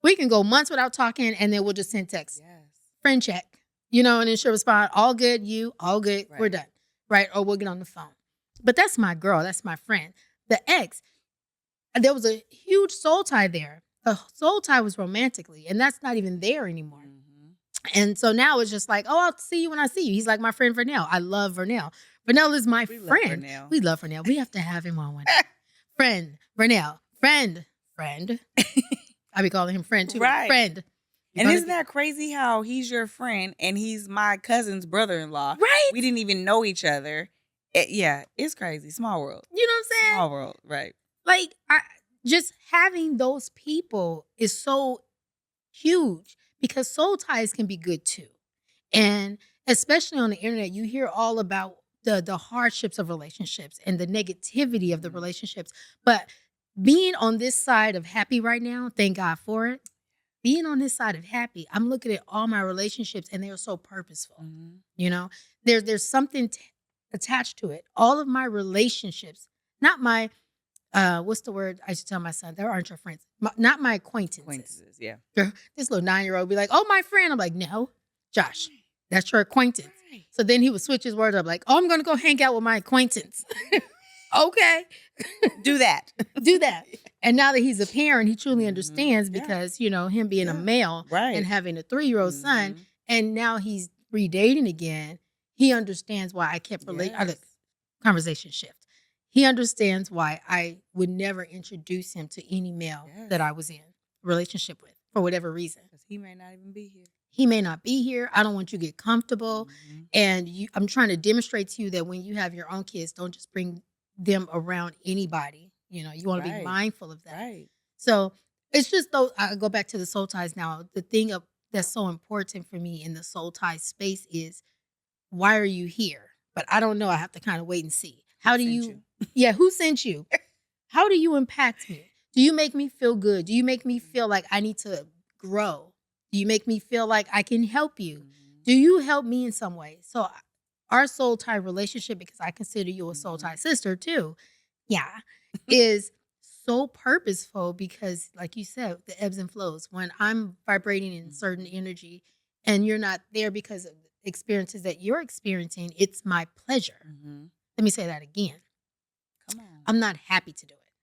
We can go months without talking and then we'll just send texts. Yes. Friend check, and then she'll respond, all good, you, all good, we're done, right? Or we'll get on the phone. But that's my girl. That's my friend. The ex, there was a huge soul tie there. The soul tie was romantically, and that's not even there anymore. And so now it's just like, oh, I'll see you when I see you. He's like my friend Vernell. I love Vernell. Vernell is my friend. We love Vernell. We have to have him on one day. Friend, Vernell. Friend. I be calling him friend too. Right. Friend. And isn't that crazy how he's your friend and he's my cousin's brother-in-law? Right. We didn't even know each other. It's crazy. Small world. You know what I'm saying? Small world, right. Like, just having those people is so huge because soul ties can be good too. And especially on the internet, you hear all about the hardships of relationships and the negativity of the relationships. But being on this side of happy right now, thank God for it. Being on this side of happy, I'm looking at all my relationships and they're so purposeful. Mhm. You know, there's something attached to it. All of my relationships, not my what's the word I should tell my son? There aren't your friends. Not my acquaintances. Acquaintances, yeah. This little 9-year-old be like, "Oh, my friend." I'm like, "No, Josh, that's your acquaintance." Right. So then he would switch his words up, like, "Oh, I'm gonna go hang out with my acquaintance." Okay, Do that. do that. And now that he's a parent, he truly Mhm. understands Yeah. because him being a Yeah. male Right. and having a 3-year-old son, Mhm. and now he's redating again. He understands why I kept Yes. conversation shift. He understands why I would never introduce him to any male that Yes. I was in a relationship with for whatever reason. 'Cause he may not even be here. He may not be here. I don't want you to get comfortable. Mhm. And I'm trying to demonstrate to you that when you have your own kids, don't just bring them around anybody. You want to be Right. mindful of that. Right. So it's just though I go back to the soul ties now. The thing that's so important for me in the soul tie space is why are you here? But I don't know. I have to kind of wait and see. How do Sent you? Yeah, who sent you? How do you impact me? Do you make me feel good? Do you make me feel like I need to grow? Do you make me feel like I can help you? Mhm. Do you help me in some way? So our soul tie relationship, because I consider you a soul tie sister too, yeah, is so purposeful because, like you said, the ebbs and flows. When I'm vibrating in certain energy and you're not there because of the experiences that you're experiencing, it's my pleasure. Mhm. Let me say that again. Come on. I'm not happy to do it.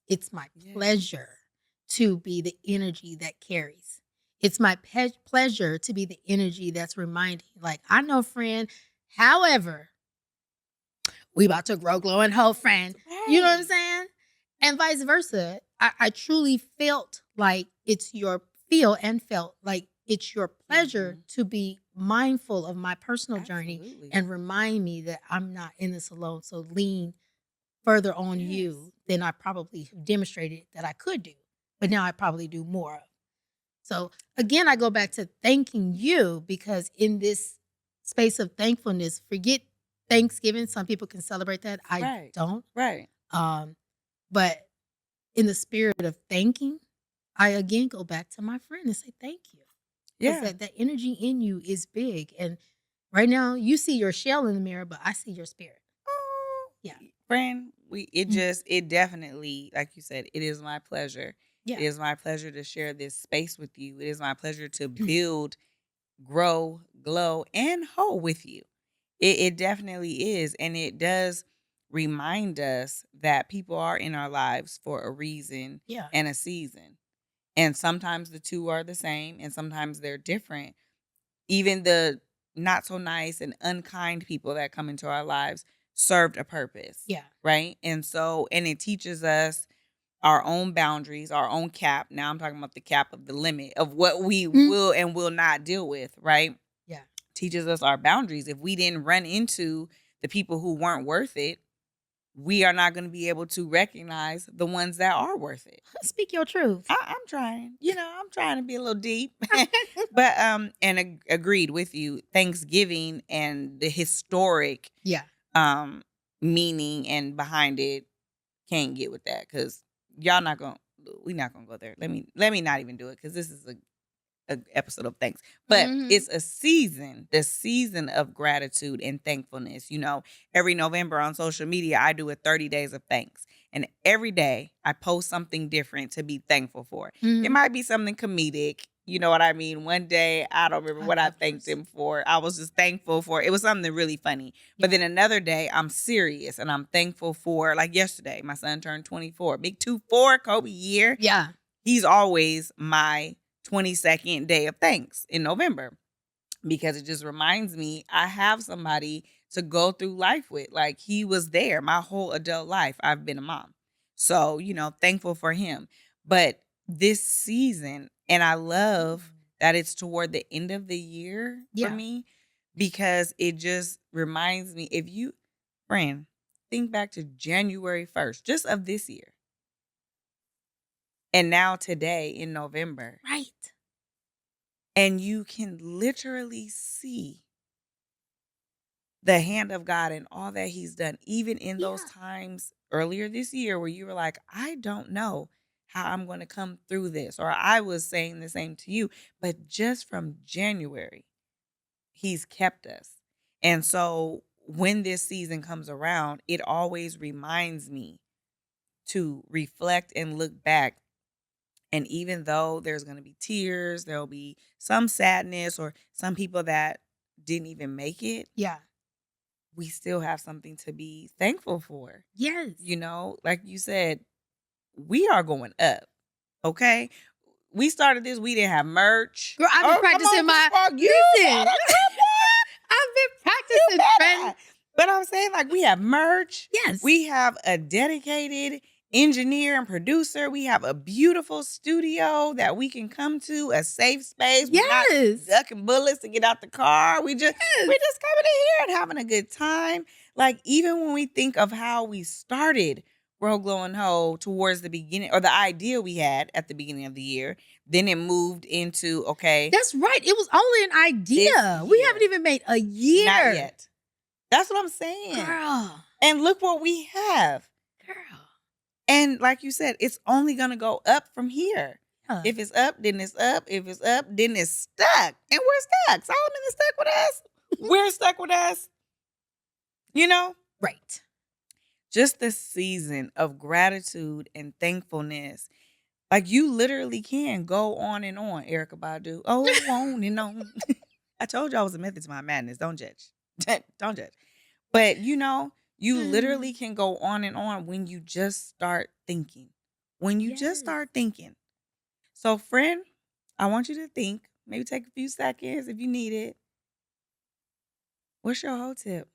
It's my Yes. pleasure to be the energy that carries. It's my pleasure to be the energy that's reminding, like, I know, friend. However, we about to grow, glow, and whole, friend. You know what I'm Right. saying? And vice versa. I truly felt like it's your pleasure Mhm. to be mindful of my personal journey Absolutely. and remind me that I'm not in this alone. So lean further on Yes. you than I probably have demonstrated that I could do, but now I probably do more of. So again, I go back to thanking you because in this space of thankfulness, forget Thanksgiving. Some people can celebrate that. I Right. don't. Right. But in the spirit of thanking, I again go back to my friend and say thank you. Because Yeah. that energy in you is big. And right now you see your shell in the mirror, but I see your spirit. Oh, Yeah. friend, Mm. it definitely, like you said, it is my pleasure. Yeah. It is my pleasure to share this space with you. It is my pleasure to build, grow, glow, and whole with you. It definitely is. And it does remind us that people are in our lives for a reason Yeah. and a season. And sometimes the two are the same and sometimes they're different. Even the not so nice and unkind people that come into our lives served a purpose. Yeah. Right. And it teaches us our own boundaries, our own cap. Now I'm talking about the cap of the limit of what we Mhm. will and will not deal with. Right. Yeah. Teaches us our boundaries. If we didn't run into the people who weren't worth it, we are not going to be able to recognize the ones that are worth it. Speak your truth. I'm trying, I'm trying to be a little deep, but agreed with you. Thanksgiving and the historic Yeah. um meaning and behind it can't get with that because y'all not gonna we not gonna go there. Let me not even do it because this is a episode of thanks, but Mhm. it's a season, the season of gratitude and thankfulness. Every November on social media, I do a 30 days of thanks. And every day I post something different to be thankful for. It Mhm. might be something comedic. You know what I mean? One day, I don't remember I what I love thanked yours. him for. I was just thankful for it was something really funny. But Yeah. then another day, I'm serious and I'm thankful for, like yesterday, my son turned 24. Big 2-4 Kobe year. Yeah. He's always my 22nd day of thanks in November because it just reminds me I have somebody to go through life with. Like he was there my whole adult life. I've been a mom. So, thankful for him. But this season, and I love that it's toward the end of the year for Yeah. me because it just reminds me friend, think back to January 1st, just of this year. And now today in November. Right. And you can literally see the hand of God and all that he's done, even in those Yeah. times earlier this year where you were like, I don't know how I'm going to come through this. Or I was saying the same to you, but just from January, he's kept us. And so when this season comes around, it always reminds me to reflect and look back. And even though there's going to be tears, there'll be some sadness or some people that didn't even make it, Yeah. we still have something to be thankful for. Yes. You know, like you said, we are going up. Okay. We started this, we didn't have merch. Girl, I've been Oh, come practicing on, my Spark, you listen. better, come on, I've been you practicing, friend. better. But I'm saying, like, we have merch. Yes. We have a dedicated engineer and producer. We have a beautiful studio that we can come to, a safe space. We're not Yes. ducking bullets to get out the car. We're just coming in here and having a good time. Like, even when we think of how we started Grow, Glow, and Ho towards the beginning, or the idea we had at the beginning of the year, then it moved into, okay, That's right. It was only an idea. We year. haven't even made a year. Not yet. That's what I'm saying. Girl. And look what we have. Girl. And like you said, it's only going to go up from here. Yeah. If it's up, then it's up. If it's up, then it's stuck. And we're stuck. Solomon is stuck with us. We're stuck with us. You know? Right. Just the season of gratitude and thankfulness. Like, you literally can go on and on, Erica Badu. Oh, on and on. I told you I was a method to my madness. Don't judge. Don't judge. But, you know, you literally can go on and on when you just start thinking. When you just start thinking. So, friend, I want you to think. Maybe take a few seconds if you need it. What's your whole tip?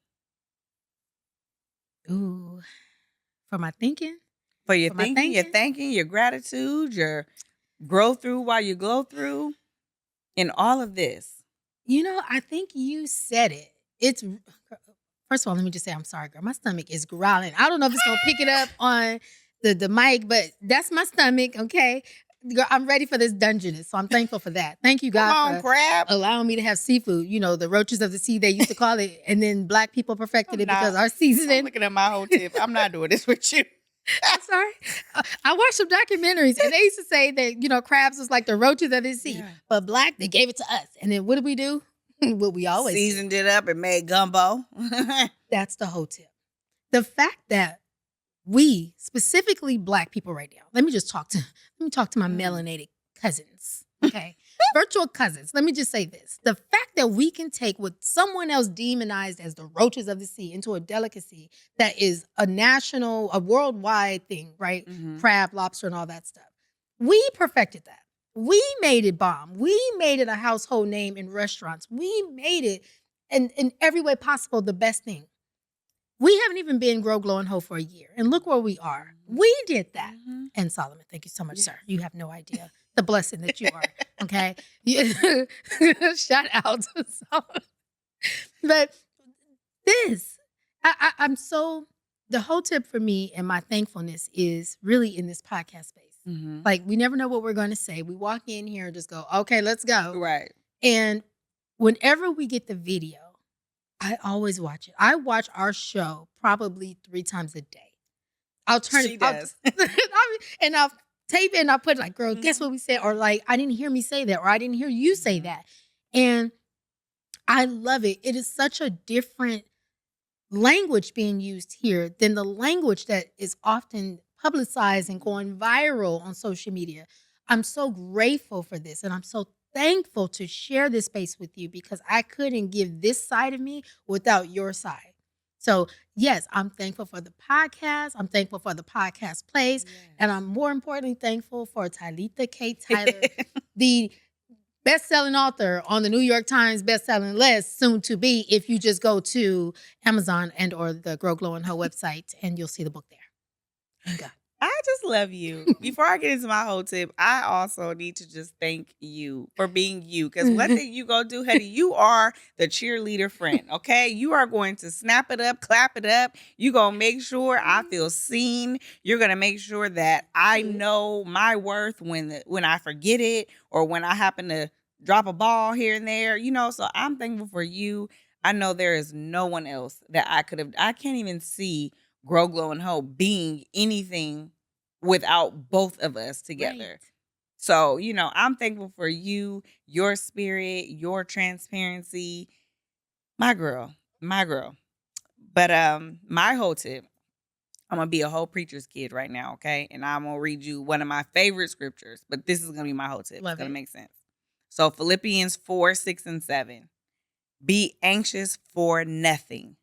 Ooh. For my thinking? For your For my thinking, your thinking? thanking, your gratitude, your grow through while you glow through, and all of this. You know, I think you said it. It's first of all, let me just say I'm sorry, girl. My stomach is growling. I don't know if it's gonna pick it up on the mic, but that's my stomach, okay? Girl, I'm ready for this Dungeness, so I'm thankful for that. Thank you, God, Come on, for crab. allowing me to have seafood. You know, the roaches of the sea, they used to call it, and then Black people perfected it because our I'm seasoning. looking at my whole tip. I'm not doing this with you. I'm sorry. I watched some documentaries, and they used to say that, you know, crabs was like the roaches of the sea. Yeah. But Black, they gave it to us. And then what did we do? What we always do. Seasoned it up and made gumbo. That's the whole tip. The fact that we, specifically Black people right now, let me talk to my melanated cousins, okay? Virtual cousins. Let me just say this. The fact that we can take what someone else demonized as the roaches of the sea into a delicacy that is a worldwide thing, right? Mhm. Crab, lobster, and all that stuff. We perfected that. We made it bomb. We made it a household name in restaurants. We made it in every way possible the best thing. We haven't even been Grow, Glow, and Ho for a year. And look where we are. We did that. Mhm. And Solomon, thank you so much, Yes. sir. You have no idea the blessing that you are. Okay? Shout out to Solomon. But this, I'm so, the whole tip for me and my thankfulness is really in this podcast space. Mhm. Like, we never know what we're going to say. We walk in here and just go, okay, let's go. Right. And whenever we get the video, I always watch it. I watch our show probably 3 times a day. I'll turn She it. does. And I'll tape it and I'll put like, girl, guess what we said? Or like, I didn't hear me say that. Or I didn't hear you say that. And I love it. It is such a different language being used here than the language that is often publicized and going viral on social media. I'm so grateful for this, and I'm so thankful to share this space with you because I couldn't give this side of me without your side. So, yes, I'm thankful for the podcast. I'm thankful for the podcast place. And I'm more importantly thankful for Talitha K. Tyler, the best-selling author on the New York Times best-selling list, soon to be, if you just go to Amazon and or the Grow, Glow, and Ho website, and you'll see the book there. Thank God. I just love you. Before I get into my whole tip, I also need to just thank you for being you. Because one thing you go do, honey, you are the cheerleader friend, okay? You are going to snap it up, clap it up. You're going to make sure I feel seen. You're going to make sure that I know my worth when I forget it or when I happen to drop a ball here and there. You know, so I'm thankful for you. I know there is no one else that I can't even see Grow, Glow, and Hope being anything without both of us together. Right. So, I'm thankful for you, your spirit, your transparency. My girl, my girl. But my whole tip, I'm gonna be a whole preacher's kid right now, okay? And I'm gonna read you one of my favorite scriptures, but this is gonna be my whole tip. Love It's gonna it. make sense. So Philippians 4, 6, and 7. Be anxious for nothing,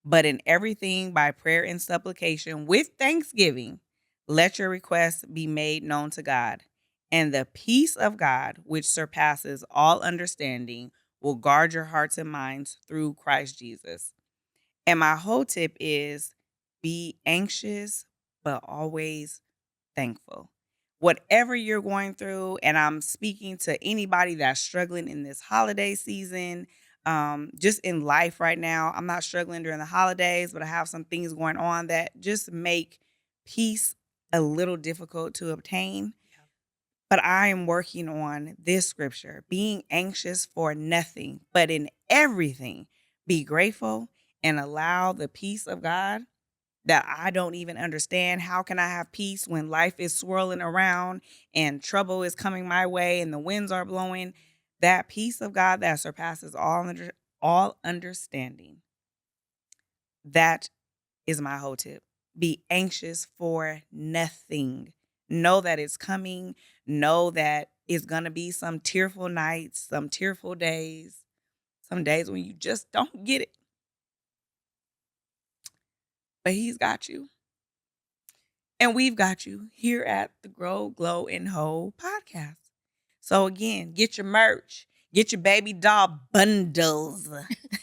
but in everything by prayer and supplication with thanksgiving, let your requests be made known to God. And the peace of God, which surpasses all understanding, will guard your hearts and minds through Christ Jesus. And my whole tip is be anxious, but always thankful. Whatever you're going through, and I'm speaking to anybody that's struggling in this holiday season, just in life right now. I'm not struggling during the holidays, but I have some things going on that just make peace a little difficult to obtain. Yeah. But I am working on this scripture, being anxious for nothing, but in everything, be grateful and allow the peace of God that I don't even understand. How can I have peace when life is swirling around and trouble is coming my way and the winds are blowing? That peace of God that surpasses all understanding. That is my whole tip. Be anxious for nothing. Know that it's coming. Know that it's going to be some tearful nights, some tearful days, some days when you just don't get it. But he's got you. And we've got you here at the Grow, Glow, and Hold podcast. So again, get your merch. Get your baby doll bundles.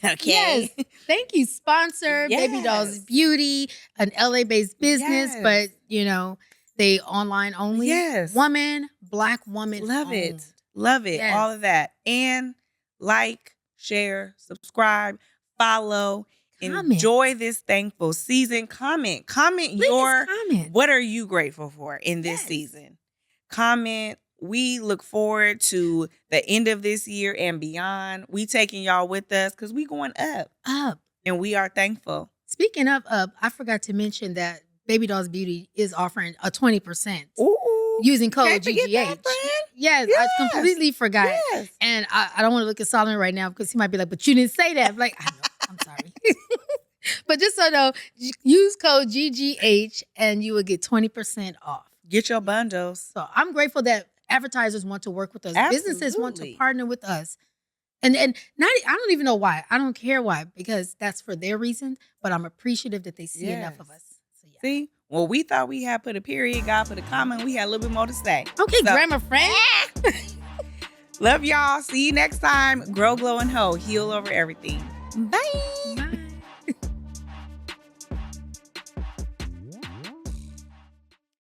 Okay. Yes. Thank you, sponsor. Baby Dolls Yes. Beauty, an LA-based business, Yes. but they online only. Yes. Woman, Black woman. Love it. owned. Love it. Yes. All of that. And like, share, subscribe, follow. Comment. Enjoy this thankful season. Comment Please your comment. what are you grateful for in this Yes. season? Comment. We look forward to the end of this year and beyond. We taking y'all with us because we going up. Up. And we are thankful. Speaking of up, I forgot to mention that Baby Dolls Beauty is offering a 20% Ooh. using code Can't forget GGH. that, friend. Yes, Yes. I completely forgot. Yes. And I don't want to look at Solomon right now because he might be like, but you didn't say that. I'm like, I know. I'm sorry. But just so you know, use code GGH and you will get 20% off. Get your bundles. So I'm grateful that advertisers want to work with us. Businesses want to Absolutely. partner with us. And not, I don't even know why. I don't care why, because that's for their reason. But I'm appreciative that they see enough of Yes. us. So yeah. See? Well, we thought we had put a period. God put a comma. And we had a little bit more to say. Okay, So- grammar friend. Love y'all. See you next time. Grow, Glow, and Ho. Heal over everything. Bye. Bye.